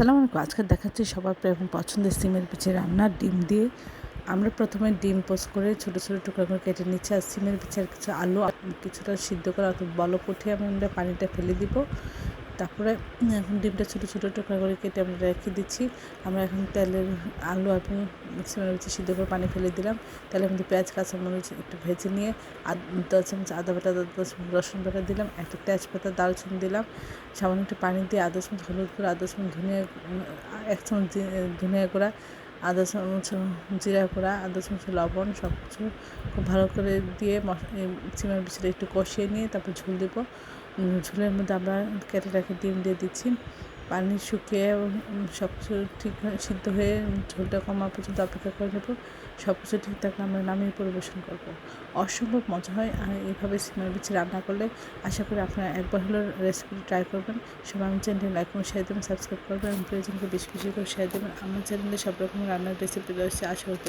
আসসালামু আলাইকুম। আজকে দেখাচ্ছি সবার প্রিয় এবং পছন্দের সিমের বিচি রান্না ডিম দিয়ে। আমরা প্রথমে ডিম পোস্ট করে ছোটো ছোটো টুকরা করে কেটে নিচ্ছি। আর সিমের বিচি আর কিছু আলু কিছুটা সিদ্ধ করে অত বলক উঠিয়ে আমরা পানিটা ফেলে দিব। তারপরে এখন ডিমটা ছোটো ছোটো টুকরা করে কেটে আমরা রেখে দিচ্ছি। আমরা এখন তেলের আলু এবং সিমের বিচি সিদ্ধ করে পানি ফেলে দিলাম। তেলের মধ্যে পেঁয়াজ কাঁচামরিচ একটু ভেজে নিয়ে 10 চামচ আদা বাটা 10 চামচ রসুন বাটা দিলাম, একটা তেজপাতা দারুচিনি দিলাম, সামান্য একটু পানি দিয়ে আদা চামচ হলুদ গুঁড়ো, আদা চামচ ধনিয়া 1 চামচ ধনিয়া গুঁড়া, আদা চামচ জিরা গুঁড়া, আদা চামচ লবণ সব কিছু খুব ভালো করে দিয়ে সিমের বিচিটা একটু কষিয়ে নিয়ে তারপর ঝোল দেবো। ঝোলের মধ্যে আমরা কেটে রাখে ডিম দিয়ে দিচ্ছি। পানি শুকিয়ে সব কিছু ঠিক সিদ্ধ হয়ে ঝোলটা কমা পর্যন্ত অপেক্ষা করে নেব। সব কিছু ঠিক থাকলে আমরা নামিয়ে পরিবেশন করব। অসম্ভব মজা হয় আর এইভাবে সিমের বিচি রান্না করলে আশা করি আপনারা একবার হলেও রেসিপি ট্রাই করবেন। সবাই আমার চ্যানেলটি লাইক এবং শেয়ার দেবেন, সাবস্ক্রাইব করবেন এবং প্রিয়জনকে বেশি বেশি করে শেয়ার দেবেন। আমার চ্যানেলে সব রকমের রান্নার রেসিপি রয়েছে, আশা করি